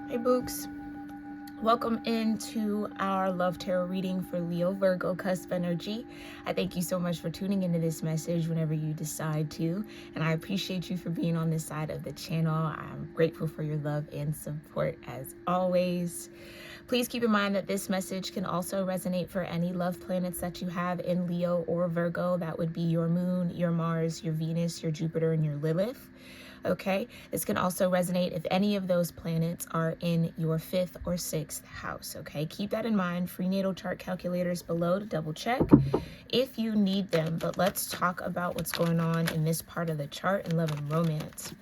Hey Books, welcome into our love tarot reading for Leo-Virgo cusp energy. I thank you so much for tuning into this message whenever you decide to, and I appreciate you for being on this side of the channel. I'm grateful for your love and support as always. Please keep in mind that this message can also resonate for any love planets that you have in Leo or Virgo. That would be your moon, your Mars, your Venus, your Jupiter, and your Lilith. Okay, this can also resonate if any of those planets are in your 5th or 6th house. Okay, keep that in mind. Free natal chart calculators below to double check if you need them. But let's talk about what's going on in this part of the chart in love and romance.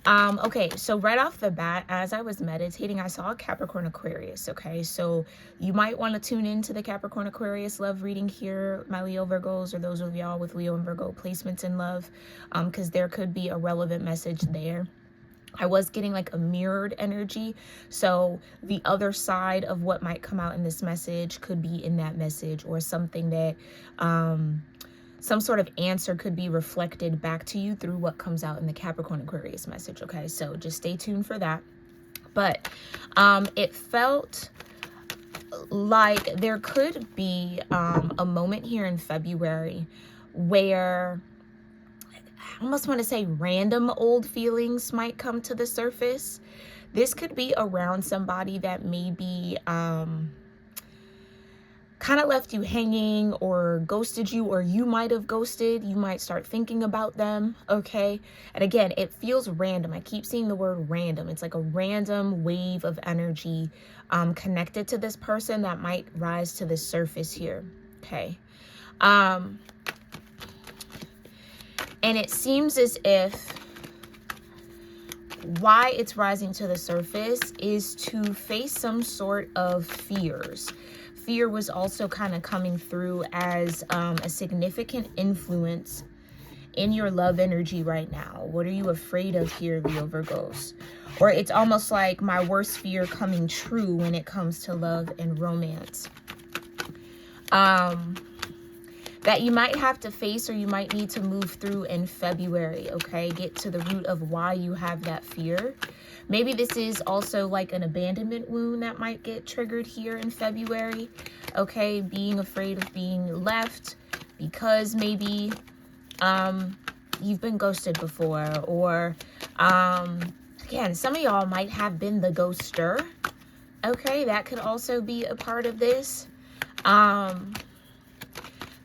Okay, so right off the bat, as I was meditating, I saw a Capricorn Aquarius. Okay, so you might want to tune into the Capricorn Aquarius love reading here, my Leo Virgos, or those of y'all with Leo and Virgo placements in love, because there could be a relevant message there. I was getting like a mirrored energy, so the other side of what might come out in this message could be in that message, or something that some sort of answer could be reflected back to you through what comes out in the Capricorn Aquarius message. Okay, so just stay tuned for that. But it felt like there could be a moment here in February where I almost want to say random old feelings might come to the surface. This could be around somebody that maybe kind of left you hanging or ghosted you, or you might have ghosted. You might start thinking about them. Okay, and again, it feels random. I keep seeing the word random. It's like a random wave of energy connected to this person that might rise to the surface here. Okay, and it seems as if why it's rising to the surface is to face some sort of fears. Fear was also kind of coming through as a significant influence in your love energy right now. What are you afraid of here, Leo Virgos? Or it's almost like my worst fear coming true when it comes to love and romance. That you might have to face, or you might need to move through in February. Okay, get to the root of why you have that fear. Maybe this is also like an abandonment wound that might get triggered here in February. Okay, being afraid of being left because maybe you've been ghosted before, or again, some of y'all might have been the ghoster. Okay, that could also be a part of this.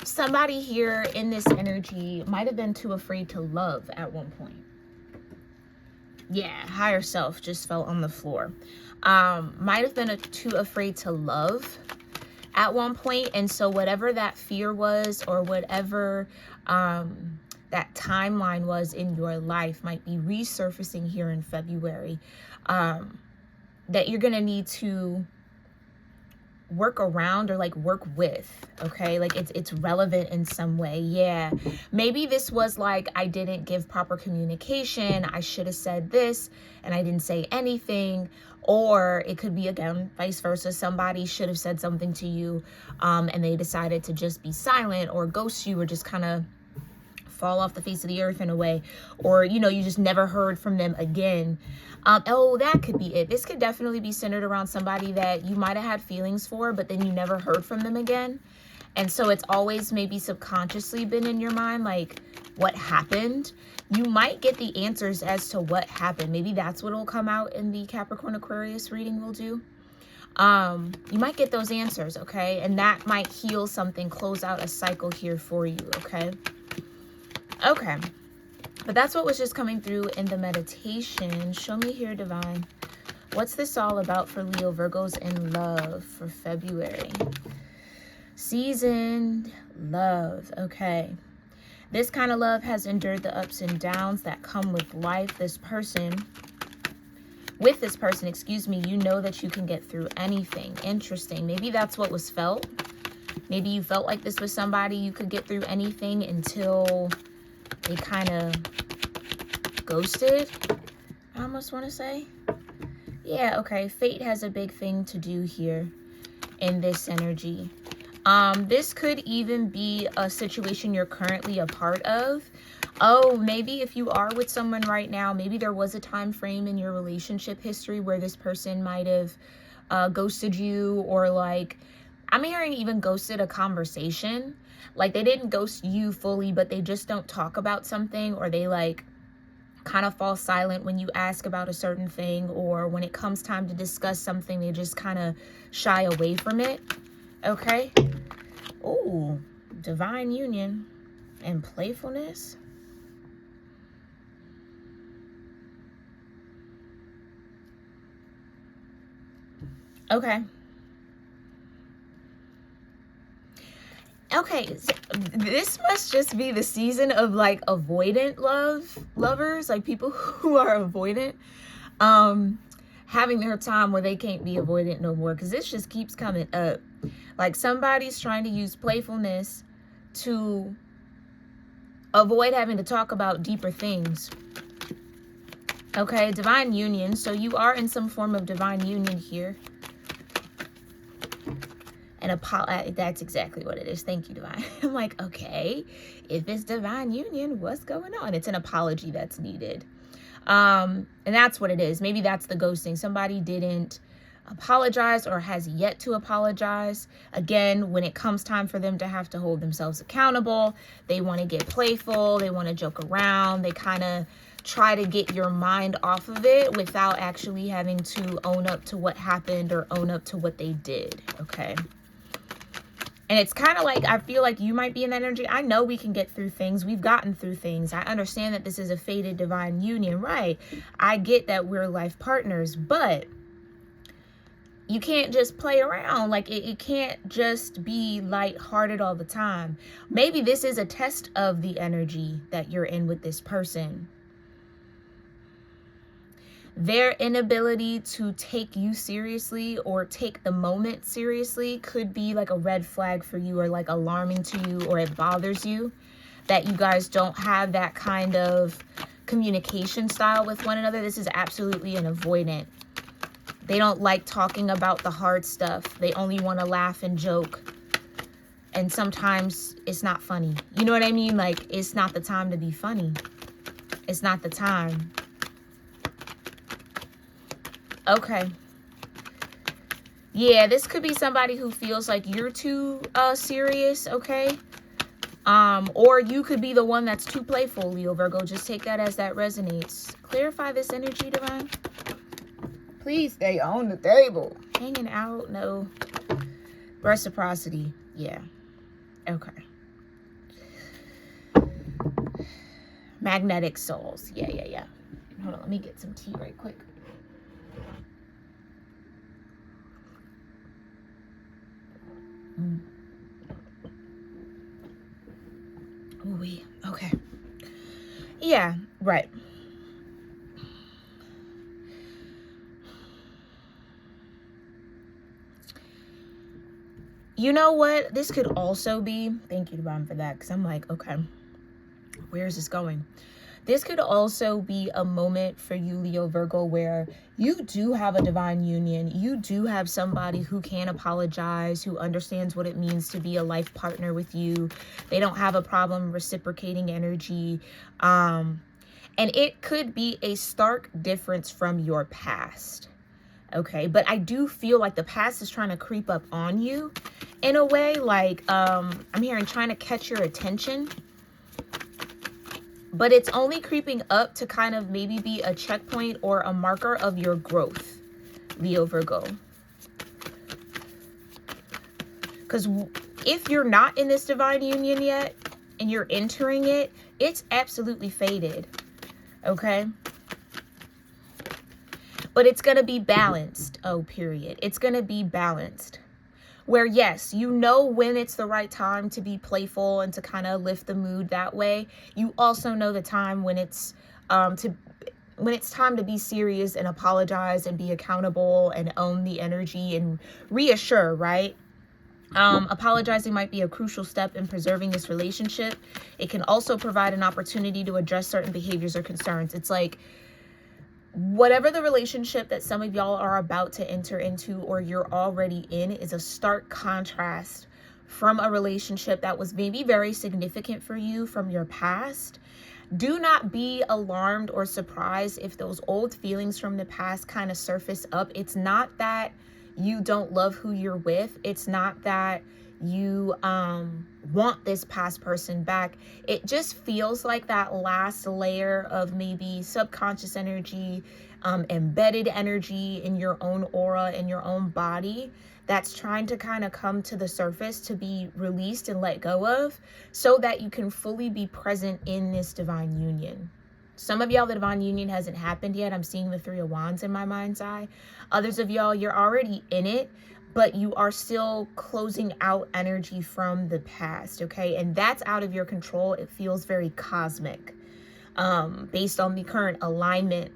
Somebody here in this energy might have been too afraid to love at one point. Yeah, higher self just fell on the floor. Might have been too afraid to love at one point, and so whatever that fear was, or whatever that timeline was in your life, might be resurfacing here in February, that you're gonna need to work around, or like work with. Okay, like it's relevant in some way. Yeah, maybe this was like, I didn't give proper communication, I should have said this and I didn't say anything. Or it could be, again, vice versa. Somebody should have said something to you and they decided to just be silent, or ghost you, or just kind of fall off the face of the earth in a way, or you know, you just never heard from them again. Oh, that could be it. This could definitely be centered around somebody that you might have had feelings for, but then you never heard from them again. And so it's always maybe subconsciously been in your mind, like, what happened? You might get the answers as to what happened. Maybe that's what will come out in the Capricorn Aquarius reading we'll do. You might get those answers, okay? And that might heal something, close out a cycle here for you, okay? Okay, but that's what was just coming through in the meditation. Show me here, Divine. What's this all about for Leo Virgos in love for February? Seasoned love. Okay. This kind of love has endured the ups and downs that come with life. With this person, excuse me, you know that you can get through anything. Interesting. Maybe that's what was felt. Maybe you felt like this was somebody you could get through anything until they kind of ghosted, I almost want to say. Yeah, okay. Fate has a big thing to do here in this energy. This could even be a situation you're currently a part of. Oh, maybe if you are with someone right now, maybe there was a time frame in your relationship history where this person might have ghosted you, or like, I'm hearing even ghosted a conversation. Like they didn't ghost you fully, but they just don't talk about something, or they like kind of fall silent when you ask about a certain thing, or when it comes time to discuss something, they just kind of shy away from it. Okay. Ooh, divine union and playfulness. Okay. Okay, so this must just be the season of like avoidant lovers, like people who are avoidant, having their time where they can't be avoidant no more, because this just keeps coming up. Like somebody's trying to use playfulness to avoid having to talk about deeper things. Okay, divine union. So you are in some form of divine union here. And that's exactly what it is. Thank you, divine. I'm like, okay, if it's divine union, what's going on? It's an apology that's needed. And that's what it is. Maybe that's the ghosting. Somebody didn't apologize or has yet to apologize. Again, when it comes time for them to have to hold themselves accountable, they want to get playful, they want to joke around, they kind of try to get your mind off of it without actually having to own up to what happened or own up to what they did. Okay. And it's kind of like, I feel like you might be in that energy. I know we can get through things. We've gotten through things. I understand that this is a fated divine union, right? I get that we're life partners, but you can't just play around. Like it can't just be lighthearted all the time. Maybe this is a test of the energy that you're in with this person. Their inability to take you seriously or take the moment seriously could be like a red flag for you, or like alarming to you, or it bothers you that you guys don't have that kind of communication style with one another. This is absolutely an avoidant. They don't like talking about the hard stuff. They only want to laugh and joke. And sometimes it's not funny. You know what I mean? Like, it's not the time to be funny. It's not the time. Okay. Yeah, this could be somebody who feels like you're too serious, okay? Or you could be the one that's too playful, Leo Virgo. Just take that as that resonates. Clarify this energy, divine. Please stay on the table. Hanging out, no. Reciprocity, yeah. Okay. Magnetic souls, yeah. Hold on, let me get some tea right quick. Ooh, okay. Yeah, right. You know what? This could also be, thank you, Divine, for that, because I'm like, okay, where is this going? This could also be a moment for you, Leo Virgo, where you do have a divine union. You do have somebody who can apologize, who understands what it means to be a life partner with you. They don't have a problem reciprocating energy. And it could be a stark difference from your past. Okay, but I do feel like the past is trying to creep up on you in a way, like I'm hearing trying to catch your attention. But it's only creeping up to kind of maybe be a checkpoint or a marker of your growth, Leo Virgo. Because if you're not in this divine union yet and you're entering it, it's absolutely fated. Okay? But it's going to be balanced. Oh, period. It's going to be balanced. Where, yes, you know when it's the right time to be playful and to kind of lift the mood that way. You also know the time when it's time to be serious and apologize and be accountable and own the energy and reassure, right? Apologizing might be a crucial step in preserving this relationship. It can also provide an opportunity to address certain behaviors or concerns. It's like, whatever the relationship that some of y'all are about to enter into or you're already in is a stark contrast from a relationship that was maybe very significant for you from your past. Do not be alarmed or surprised if those old feelings from the past kind of surface up. It's not that you don't love who you're with. It's not that you want this past person back. It just feels like that last layer of maybe subconscious energy, embedded energy in your own aura, in your own body, that's trying to kind of come to the surface to be released and let go of, so that you can fully be present in this divine union. Some of y'all, the divine union hasn't happened yet. I'm seeing the Three of Wands in my mind's eye. Others of y'all, you're already in it, but you are still closing out energy from the past, okay? And that's out of your control. It feels very cosmic. Based on the current alignment,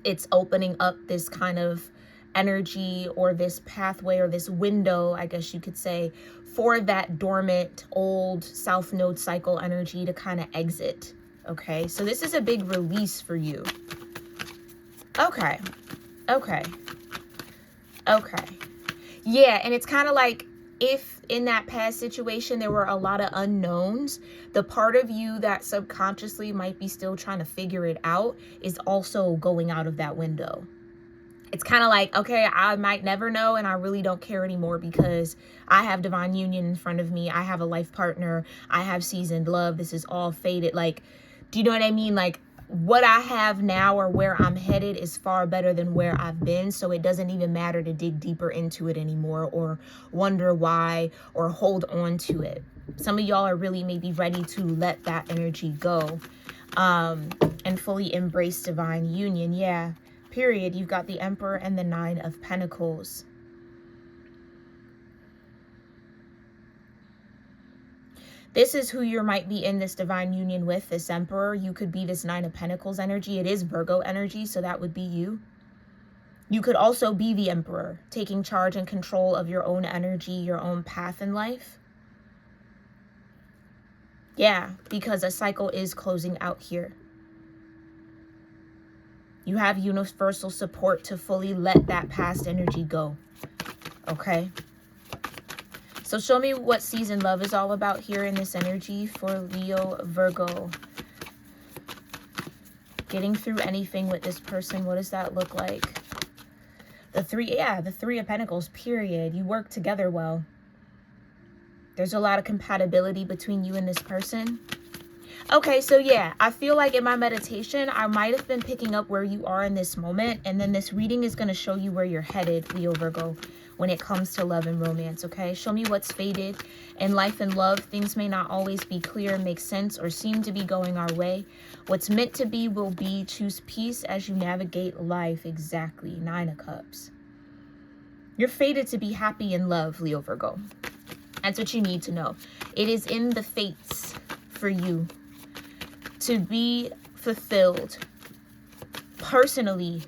it's opening up this kind of energy, or this pathway, or this window, I guess you could say, for that dormant old South Node cycle energy to kind of exit. Okay, so this is a big release for you. Okay. Yeah, and it's kind of like, if in that past situation there were a lot of unknowns, the part of you that subconsciously might be still trying to figure it out is also going out of that window. It's kind of like, okay, I might never know, and I really don't care anymore, because I have divine union in front of me. I have a life partner. I have seasoned love. This is all faded. Like, do you know what I mean? Like, what I have now, or where I'm headed, is far better than where I've been. So it doesn't even matter to dig deeper into it anymore, or wonder why, or hold on to it. Some of y'all are really maybe ready to let that energy go, and fully embrace divine union. Yeah. Period. You've got the Emperor and the Nine of Pentacles. This is who you might be in this divine union with, this Emperor. You could be this Nine of Pentacles energy. It is Virgo energy, so that would be you. You could also be the Emperor, taking charge and control of your own energy, your own path in life. Yeah, because a cycle is closing out here. You have universal support to fully let that past energy go. Okay. So show me what season love is all about here in this energy for Leo, Virgo. Getting through anything with this person. What does that look like? The Three of Pentacles, period. You work together well. There's a lot of compatibility between you and this person. Okay, so yeah, I feel like in my meditation, I might have been picking up where you are in this moment. And then this reading is going to show you where you're headed, Leo, Virgo, when it comes to love and romance, okay? Show me what's faded in life and love. Things may not always be clear, make sense, or seem to be going our way. What's meant to be will be. Choose peace as you navigate life. Exactly. Nine of Cups. You're fated to be happy in love, Leo, Virgo. That's what you need to know. It is in the fates for you to be fulfilled personally,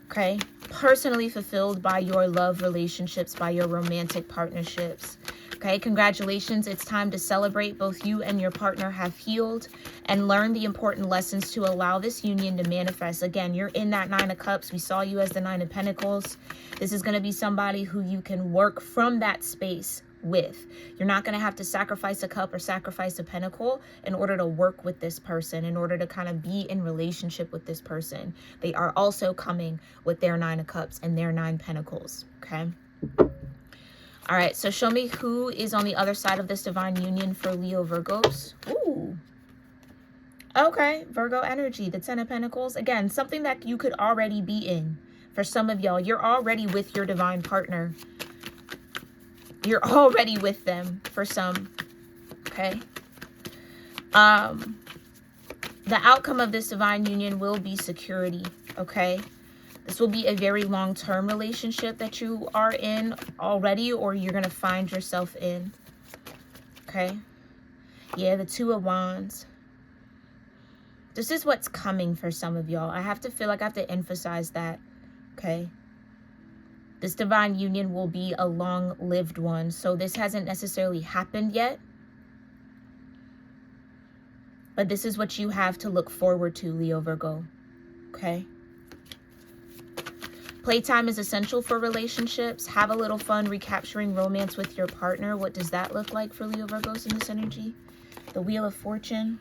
okay? Personally fulfilled by your love relationships, by your romantic partnerships, okay? Congratulations. It's time to celebrate. Both you and your partner have healed and learned the important lessons to allow this union to manifest. Again, you're in that Nine of Cups. We saw you as the Nine of Pentacles. This is going to be somebody who you can work from that space with. You're not going to have to sacrifice a cup or sacrifice a pentacle in order to work with this person, in order to kind of be in relationship with this person. They are also coming with their Nine of Cups and their Nine Pentacles, okay? All right, so show me who is on the other side of this divine union for Leo, Virgos. Ooh. Okay, Virgo energy, the Ten of Pentacles. Again, something that you could already be in. For some of y'all, you're already with your divine partner. You're already with them for some, okay? The outcome of this divine union will be security, okay? This will be a very long-term relationship that you are in already, or you're going to find yourself in, okay? Yeah, the Two of Wands. This is what's coming for some of y'all. I feel like I have to emphasize that, okay? This divine union will be a long-lived one. So this hasn't necessarily happened yet. But this is what you have to look forward to, Leo, Virgo. Okay? Playtime is essential for relationships. Have a little fun recapturing romance with your partner. What does that look like for Leo, Virgos in this energy? The Wheel of Fortune.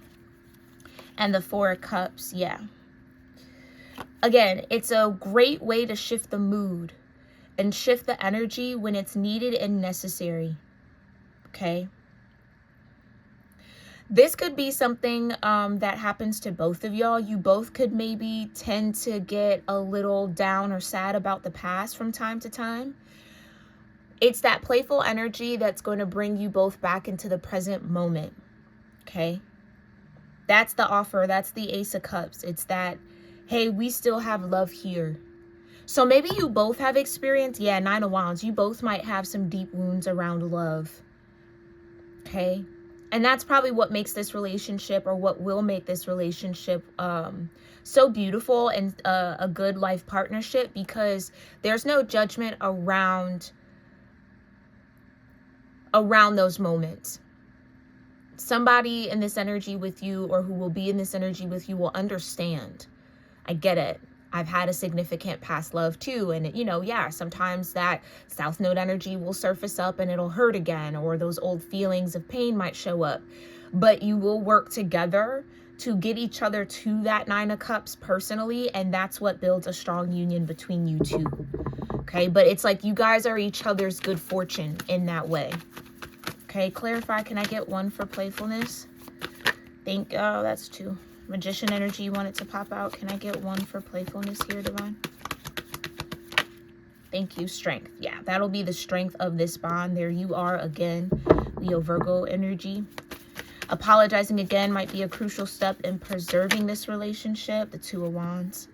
And the Four of Cups, yeah. Again, it's a great way to shift the mood and shift the energy when it's needed and necessary. Okay? This could be something that happens to both of y'all. You both could maybe tend to get a little down or sad about the past from time to time. It's that playful energy that's going to bring you both back into the present moment. Okay? That's the offer. That's the Ace of Cups. It's that, hey, we still have love here. So maybe you both have experienced, yeah, Nine of Wands. You both might have some deep wounds around love. Okay? And that's probably what makes this relationship, or what will make this relationship so beautiful and a good life partnership, because there's no judgment around those moments. Somebody in this energy with you, or who will be in this energy with you, will understand. I get it. I've had a significant past love too. And, you know, yeah, sometimes that South Node energy will surface up and it'll hurt again, or those old feelings of pain might show up. But you will work together to get each other to that Nine of Cups personally. And that's what builds a strong union between you two. Okay, but it's like you guys are each other's good fortune in that way. Okay, clarify. Can I get one for playfulness? Oh, that's two. Magician energy, you want it to pop out. Can I get one for playfulness here, Divine? Thank you. Strength. Yeah, that'll be the strength of this bond. There you are again, Leo Virgo energy. Apologizing again might be a crucial step in preserving this relationship. The Two of Wands.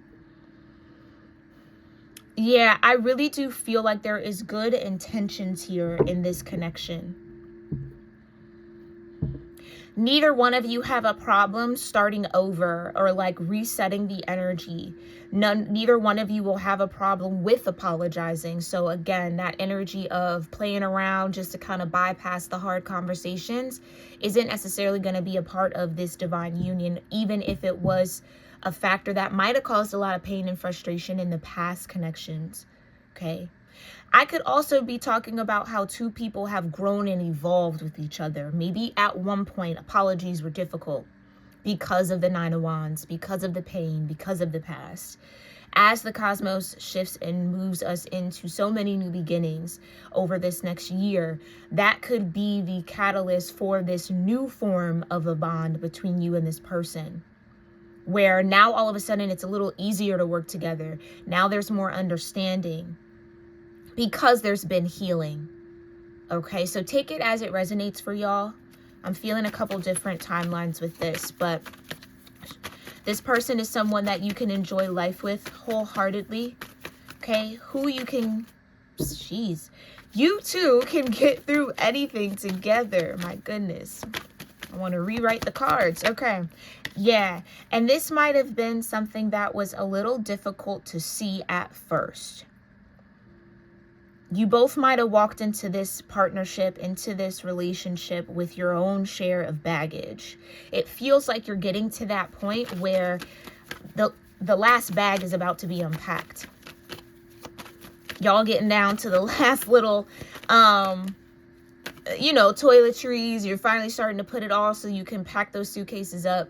Yeah, I really do feel like there is good intentions here in this connection. Neither one of you have a problem starting over or like resetting the energy. Neither one of you will have a problem with apologizing. So again, that energy of playing around just to kind of bypass the hard conversations isn't necessarily going to be a part of this divine union, even if it was a factor that might have caused a lot of pain and frustration in the past connections. Okay. I could also be talking about how two people have grown and evolved with each other. Maybe at one point, apologies were difficult because of the Nine of Wands, because of the pain, because of the past. As the cosmos shifts and moves us into so many new beginnings over this next year, that could be the catalyst for this new form of a bond between you and this person, where now all of a sudden it's a little easier to work together. Now there's more understanding, because there's been healing. Okay, so take it as it resonates for y'all. I'm feeling a couple different timelines with this, but this person is someone that you can enjoy life with wholeheartedly. Okay, who you can, you two can get through anything together. My goodness. I want to rewrite the cards. Okay, yeah, and this might have been something that was a little difficult to see at first. You both might have walked into this partnership, into this relationship with your own share of baggage. It feels like you're getting to that point where the last bag is about to be unpacked. Y'all getting down to the last little, toiletries. You're finally starting to put it all so you can pack those suitcases up,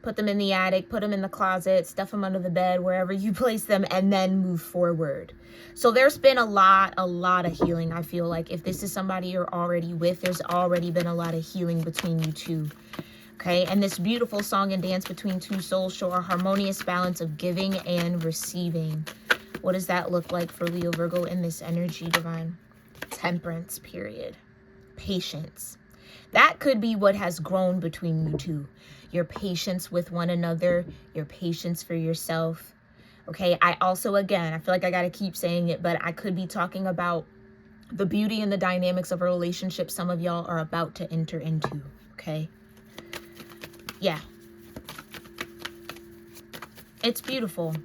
put them in the attic, put them in the closet, stuff them under the bed, wherever you place them, and then move forward. So there's been a lot of healing. I feel like if this is somebody you're already with, there's already been a lot of healing between you two. Okay, and this beautiful song and dance between two souls show a harmonious balance of giving and receiving. What does that look like for Leo Virgo in this energy, Divine? Temperance, period. Patience. That could be what has grown between you two. Your patience with one another, your patience for yourself. Okay, I also, again, I feel like I got to keep saying it, but I could be talking about the beauty and the dynamics of a relationship some of y'all are about to enter into. Okay. Yeah. It's beautiful.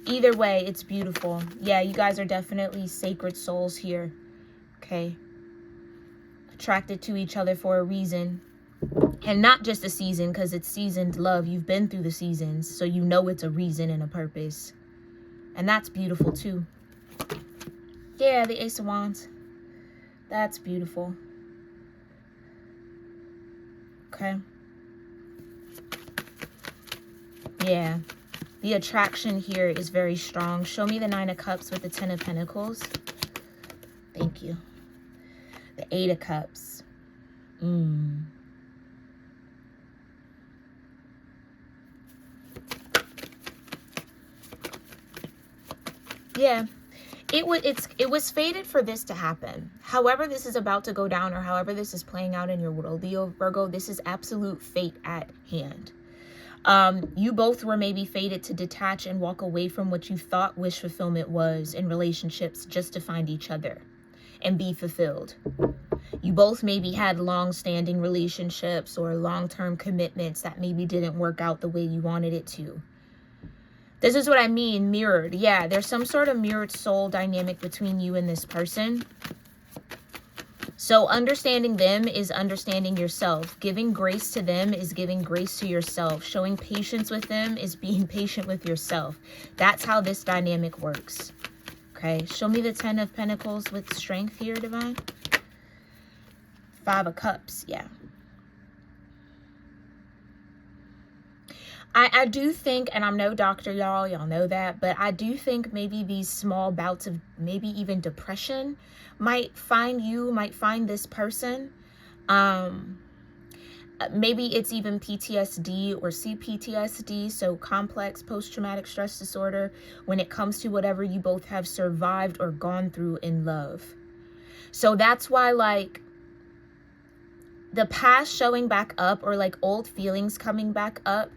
Either way, it's beautiful. Yeah, you guys are definitely sacred souls here. Okay. Attracted to each other for a reason. And not just a season, because it's seasoned love. You've been through the seasons, so you know it's a reason and a purpose. And that's beautiful too. Yeah, the Ace of Wands. That's beautiful. Okay. Yeah. The attraction here is very strong. Show me the 9 of Cups with the 10 of Pentacles. Thank you. The 8 of Cups. Yeah. It was fated for this to happen. However this is about to go down, or however this is playing out in your world, Leo, Virgo, this is absolute fate at hand. You both were maybe fated to detach and walk away from what you thought wish fulfillment was in relationships just to find each other and be fulfilled. You both maybe had long-standing relationships or long-term commitments that maybe didn't work out the way you wanted it to. This is what I mean, mirrored. Yeah, there's some sort of mirrored soul dynamic between you and this person. So understanding them is understanding yourself. Giving grace to them is giving grace to yourself. Showing patience with them is being patient with yourself. That's how this dynamic works. Okay, show me the 10 of Pentacles with strength here, Divine. 5 of Cups, yeah. I do think, and I'm no doctor, y'all know that, but I do think maybe these small bouts of maybe even depression might find this person. Maybe it's even PTSD or CPTSD, so complex post-traumatic stress disorder, when it comes to whatever you both have survived or gone through in love. So that's why, like, the past showing back up, or like old feelings coming back up,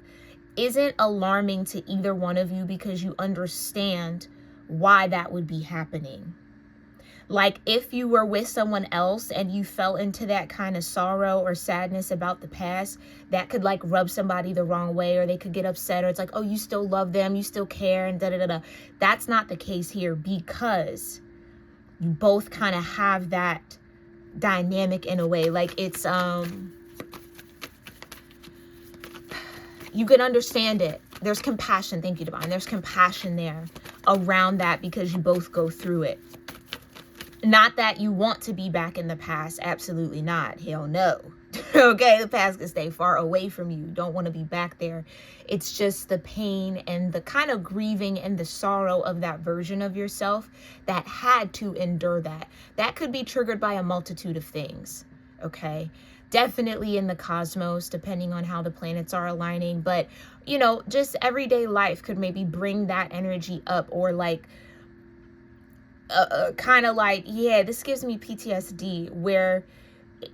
isn't alarming to either one of you, because you understand why that would be happening. Like, if you were with someone else and you fell into that kind of sorrow or sadness about the past, that could like rub somebody the wrong way, or they could get upset, or it's like, oh, you still love them, you still care, and da-da-da-da. That's not the case here, because you both kind of have that dynamic in a way. Like, it's you can understand it. There's compassion. Thank you, Divine. There's compassion there around that, because you both go through it. Not that you want to be back in the past. Absolutely not. Hell no. Okay, the past can stay far away from you. You don't want to be back there. It's just the pain and the kind of grieving and the sorrow of that version of yourself that had to endure that. That could be triggered by a multitude of things. Okay. Definitely in the cosmos, depending on how the planets are aligning. But, you know, just everyday life could maybe bring that energy up, or like, kind of like, yeah, this gives me PTSD, where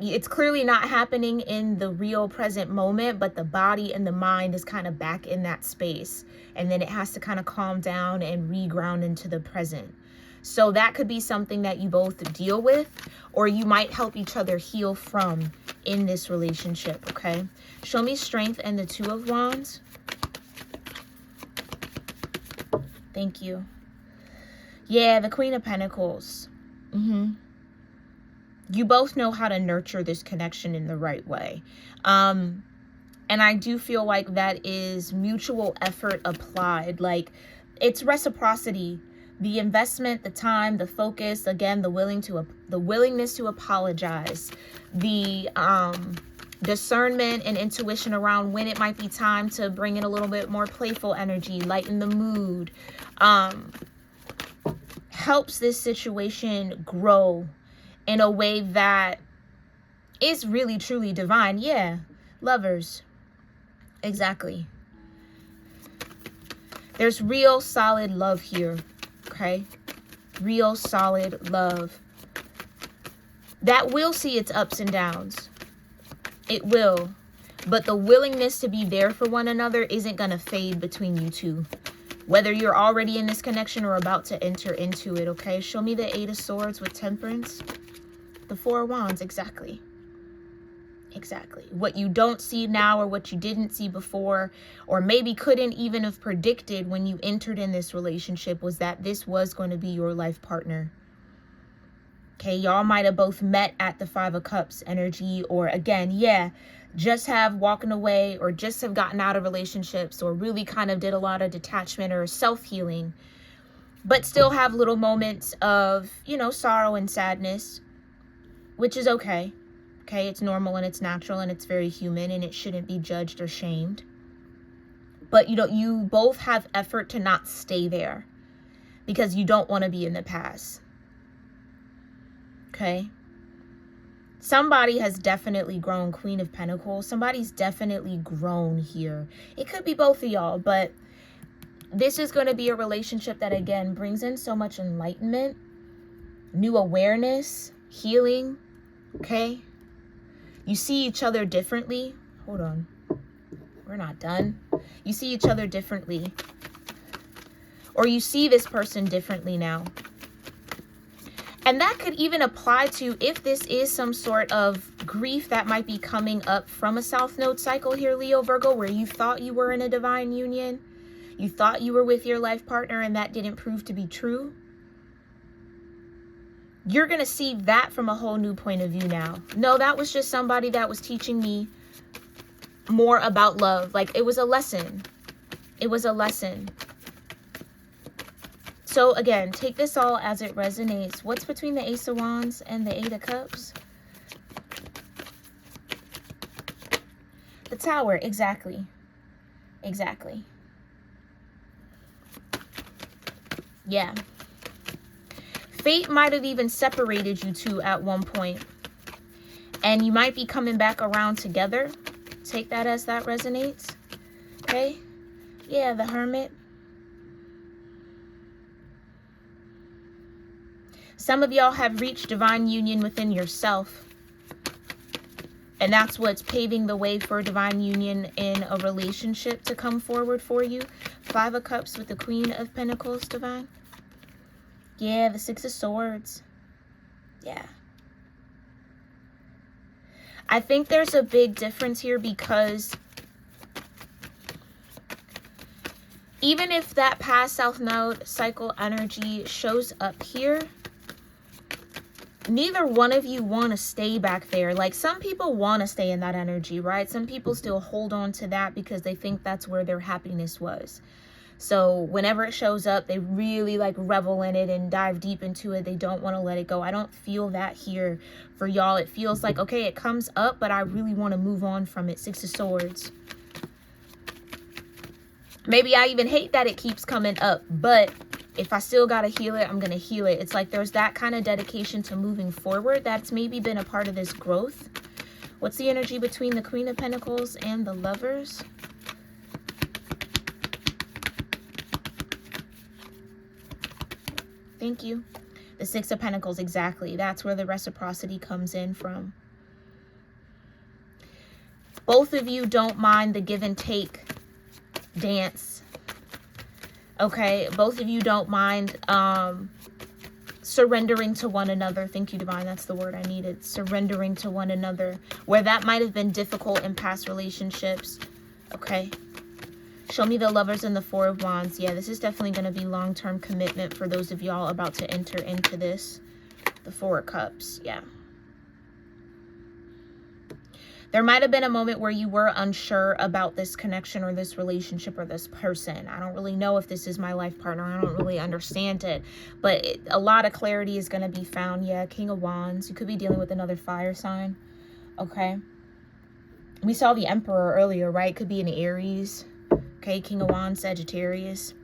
it's clearly not happening in the real present moment, but the body and the mind is kind of back in that space. And then it has to kind of calm down and reground into the present. So that could be something that you both deal with, or you might help each other heal from in this relationship, okay? Show me strength and the 2 of Wands. Thank you. Yeah, the Queen of Pentacles. You both know how to nurture this connection in the right way. And I do feel like that is mutual effort applied. Like, it's reciprocity. The investment, the time, the focus, again, the willingness to apologize, the discernment and intuition around when it might be time to bring in a little bit more playful energy, lighten the mood, helps this situation grow in a way that is really, truly divine. Yeah, lovers. Exactly. There's real solid love here. Okay, real solid love that will see its ups and downs. It will, but the willingness to be there for one another isn't going to fade between you two, whether you're already in this connection or about to enter into it. Okay, show me the 8 of Swords with Temperance, the 4 of Wands. Exactly. What you don't see now, or what you didn't see before, or maybe couldn't even have predicted when you entered in this relationship, was that this was going to be your life partner. Okay, y'all might have both met at the 5 of Cups energy, or again, yeah, just have walking away, or just have gotten out of relationships, or really kind of did a lot of detachment or self-healing, but still have little moments of, you know, sorrow and sadness, which is okay. Okay, it's normal and it's natural and it's very human, and it shouldn't be judged or shamed. But you both have effort to not stay there because you don't want to be in the past. Okay? Somebody has definitely grown, Queen of Pentacles. Somebody's definitely grown here. It could be both of y'all, but this is going to be a relationship that, again, brings in so much enlightenment, new awareness, healing. Okay? You see each other differently. Hold on. We're not done. You see each other differently. Or you see this person differently now. And that could even apply to if this is some sort of grief that might be coming up from a South Node cycle here, Leo, Virgo, where you thought you were in a divine union. You thought you were with your life partner and that didn't prove to be true. You're going to see that from a whole new point of view now. No, that was just somebody that was teaching me more about love. Like, it was a lesson. It was a lesson. So again, take this all as it resonates. What's between the Ace of Wands and the Eight of Cups? The Tower, exactly. Exactly. Yeah. Fate might have even separated you two at one point. And you might be coming back around together. Take that as that resonates. Okay? Yeah, the Hermit. Some of y'all have reached divine union within yourself. And that's what's paving the way for divine union in a relationship to come forward for you. Five of Cups with the Queen of Pentacles, divine. Yeah, the Six of Swords. Yeah. I think there's a big difference here because even if that past South Node cycle energy shows up here, neither one of you want to stay back there. Like, some people want to stay in that energy, right? Some people still hold on to that because they think that's where their happiness was. So whenever it shows up, they really like revel in it and dive deep into it. They don't want to let it go. I don't feel that here for y'all. It feels like, okay, it comes up, but I really want to move on from it. Six of Swords. Maybe I even hate that it keeps coming up, but if I still got to heal it, I'm going to heal it. It's like there's that kind of dedication to moving forward that's maybe been a part of this growth. What's the energy between the Queen of Pentacles and the Lovers? Thank you. The Six of Pentacles, exactly. That's where the reciprocity comes in from. Both of you don't mind the give and take dance. Okay, both of you don't mind surrendering to one another. Thank you, divine. That's the word I needed. Surrendering to one another, where that might have been difficult in past relationships. Okay. Show me the Lovers and the Four of Wands. Yeah, this is definitely going to be long-term commitment for those of y'all about to enter into this. The Four of Cups. Yeah. There might have been a moment where you were unsure about this connection or this relationship or this person. I don't really know if this is my life partner. I don't really understand it. But a lot of clarity is going to be found. Yeah, King of Wands. You could be dealing with another fire sign. Okay. We saw the Emperor earlier, right? Could be an Aries. Okay, King of Wands, Sagittarius.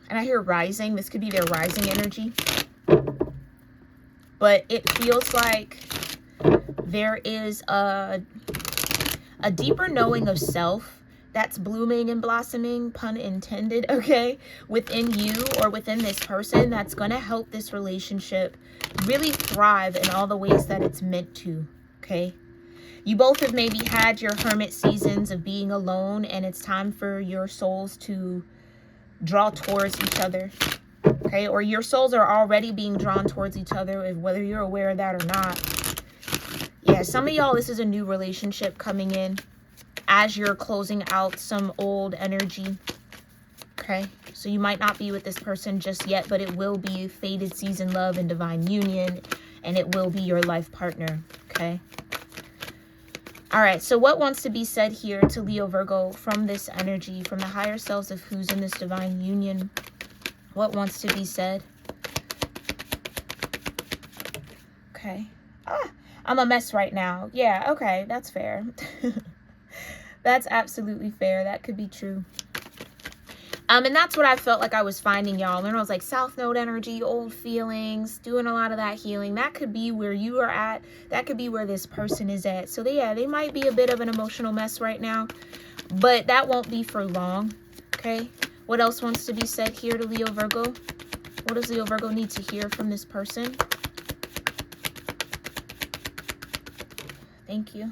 And I hear rising. This could be their rising energy. But it feels like there is a deeper knowing of self that's blooming and blossoming, pun intended, okay, within you or within this person that's going to help this relationship really thrive in all the ways that it's meant to, okay? You both have maybe had your hermit seasons of being alone, and it's time for your souls to draw towards each other, okay? Or your souls are already being drawn towards each other, whether you're aware of that or not. Yeah, some of y'all, this is a new relationship coming in as you're closing out some old energy, okay? So you might not be with this person just yet, but it will be fated season love and divine union, and it will be your life partner, okay? All right, so what wants to be said here to Leo Virgo from this energy, from the higher selves of who's in this divine union? What wants to be said? Okay. I'm a mess right now. Yeah, okay, that's fair. That's absolutely fair. That could be true. And that's what I felt like I was finding, y'all. When I was like South Node energy, old feelings, doing a lot of that healing. That could be where you are at. That could be where this person is at. So they might be a bit of an emotional mess right now, but that won't be for long. Okay. What else wants to be said here to Leo Virgo? What does Leo Virgo need to hear from this person? Thank you.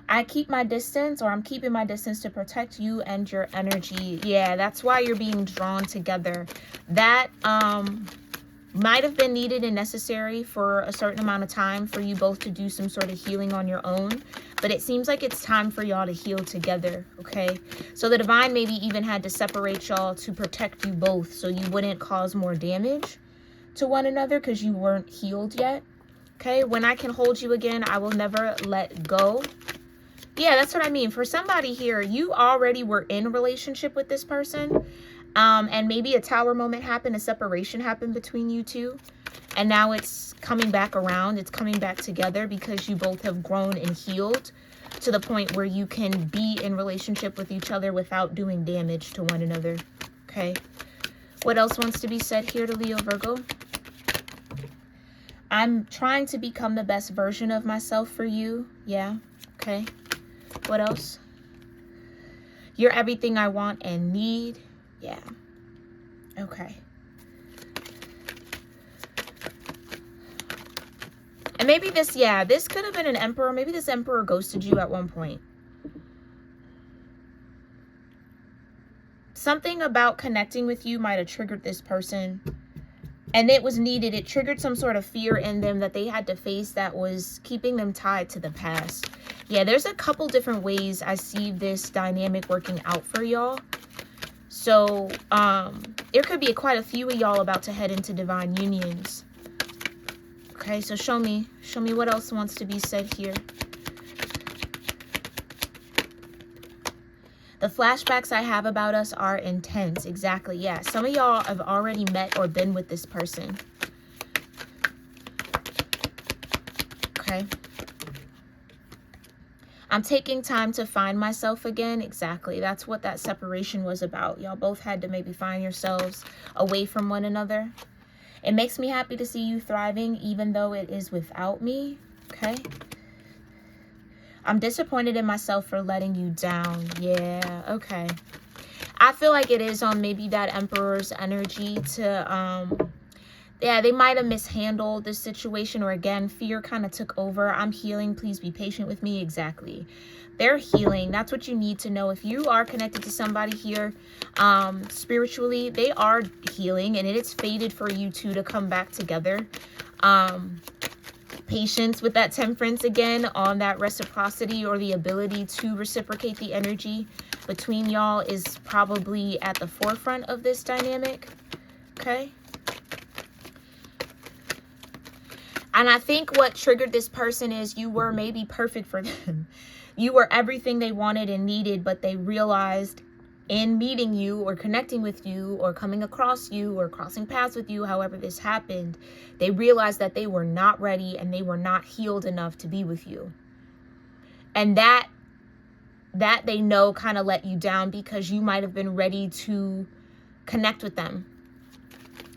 I keep my distance, or I'm keeping my distance to protect you and your energy. Yeah, that's why you're being drawn together. That might have been needed and necessary for a certain amount of time for you both to do some sort of healing on your own. But it seems like it's time for y'all to heal together, okay? So the divine maybe even had to separate y'all to protect you both so you wouldn't cause more damage to one another because you weren't healed yet, okay? When I can hold you again, I will never let go. Yeah, that's what I mean. For somebody here, you already were in a relationship with this person. And maybe a tower moment happened, a separation happened between you two. And now it's coming back around. It's coming back together because you both have grown and healed to the point where you can be in relationship with each other without doing damage to one another. Okay. What else wants to be said here to Leo Virgo? I'm trying to become the best version of myself for you. Yeah. Okay. What else? You're everything I want and need. Yeah. Okay. And maybe this, yeah, this could have been an emperor. Maybe this emperor ghosted you at one point. Something about connecting with you might have triggered this person. And it was needed. It triggered some sort of fear in them that they had to face that was keeping them tied to the past. Yeah, there's a couple different ways I see this dynamic working out for y'all. So, there could be quite a few of y'all about to head into divine unions. Okay, so show me what else wants to be said here. The flashbacks I have about us are intense. Exactly, yeah. Some of y'all have already met or been with this person. Okay. I'm taking time to find myself again. Exactly. That's what that separation was about. Y'all both had to maybe find yourselves away from one another. It makes me happy to see you thriving, even though it is without me. Okay. I'm disappointed in myself for letting you down. Yeah. Okay. I feel like it is on maybe that emperor's energy to, yeah, they might have mishandled this situation, or again, fear kind of took over. I'm healing. Please be patient with me. Exactly. They're healing. That's what you need to know. If you are connected to somebody here, spiritually, they are healing, and it is fated for you two to come back together. Patience with that temperance again on that reciprocity, or the ability to reciprocate the energy between y'all, is probably at the forefront of this dynamic. Okay. And I think what triggered this person is you were maybe perfect for them. You were everything they wanted and needed, but they realized in meeting you or connecting with you or coming across you or crossing paths with you, however this happened, they realized that they were not ready and they were not healed enough to be with you. And that they know kind of let you down, because you might have been ready to connect with them,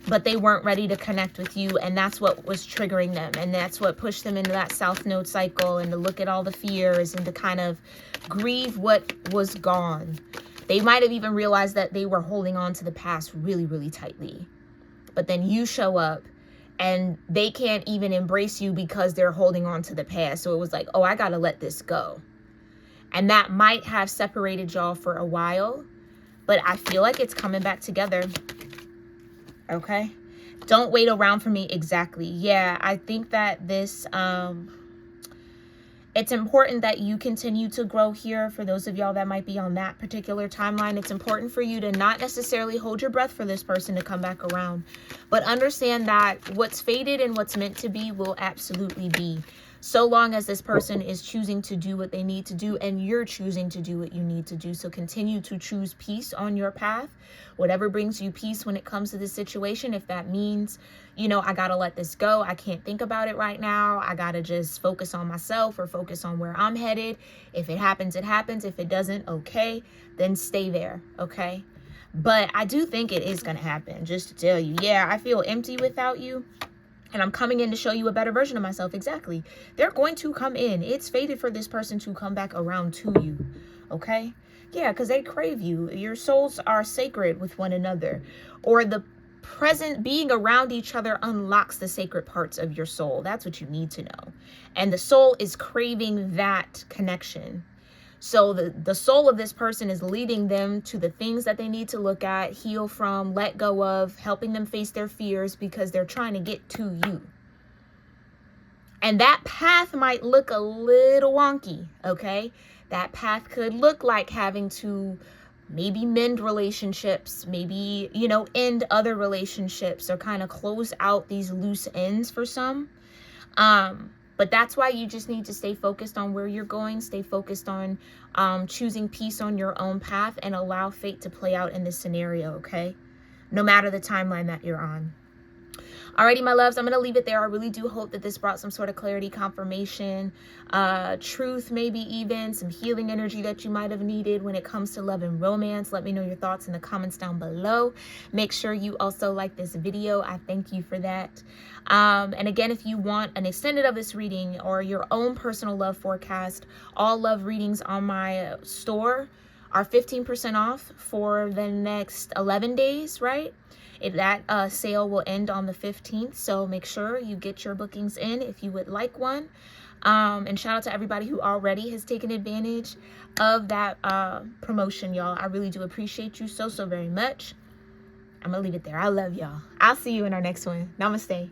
but they weren't ready to connect with you, and that's what was triggering them, and that's what pushed them into that South Node cycle, and to look at all the fears and to kind of grieve what was gone. They might have even realized that they were holding on to the past really, really tightly, but then you show up and they can't even embrace you because they're holding on to the past. So it was like, oh, I gotta let this go. And that might have separated y'all for a while, but I feel like it's coming back together. Okay. Don't wait around for me. Exactly. Yeah. I think that this, it's important that you continue to grow here. For those of y'all that might be on that particular timeline, it's important for you to not necessarily hold your breath for this person to come back around, but understand that what's fated and what's meant to be will absolutely be. so long as this person is choosing to do what they need to do and you're choosing to do what you need to do. So continue to choose peace on your path, whatever brings you peace when it comes to this situation. If that means, you know, I gotta let this go, I can't think about it right now, I gotta just focus on myself or focus on where I'm headed. If it happens, it happens. If it doesn't, okay, then stay there. Okay, but I do think it is gonna happen. Just to tell you, yeah, I feel empty without you, and I'm coming in to show you a better version of myself. Exactly. They're going to come in. It's fated for this person to come back around to you. Okay? Yeah, because they crave you. Your souls are sacred with one another. Or the present being around each other unlocks the sacred parts of your soul. That's what you need to know. And the soul is craving that connection. So the soul of this person is leading them to the things that they need to look at, heal from, let go of, helping them face their fears because they're trying to get to you. And that path might look a little wonky, okay? That path could look like having to maybe mend relationships, maybe, you know, end other relationships or kind of close out these loose ends for some. But that's why you just need to stay focused on where you're going, stay focused on choosing peace on your own path, and allow fate to play out in this scenario, okay? No matter the timeline that you're on. Alrighty, my loves, I'm going to leave it there. I really do hope that this brought some sort of clarity, confirmation, truth, maybe even some healing energy that you might have needed when it comes to love and romance. Let me know your thoughts in the comments down below. Make sure you also like this video. I thank you for that. And again, if you want an extended of this reading or your own personal love forecast, all love readings on my store are 15% off for the next 11 days, right? That sale will end on the 15th, so make sure you get your bookings in if you would like one. And shout out to everybody who already has taken advantage of that promotion, y'all. I really do appreciate you so very much. I'm gonna leave it there. I love y'all. I'll see you in our next one. Namaste.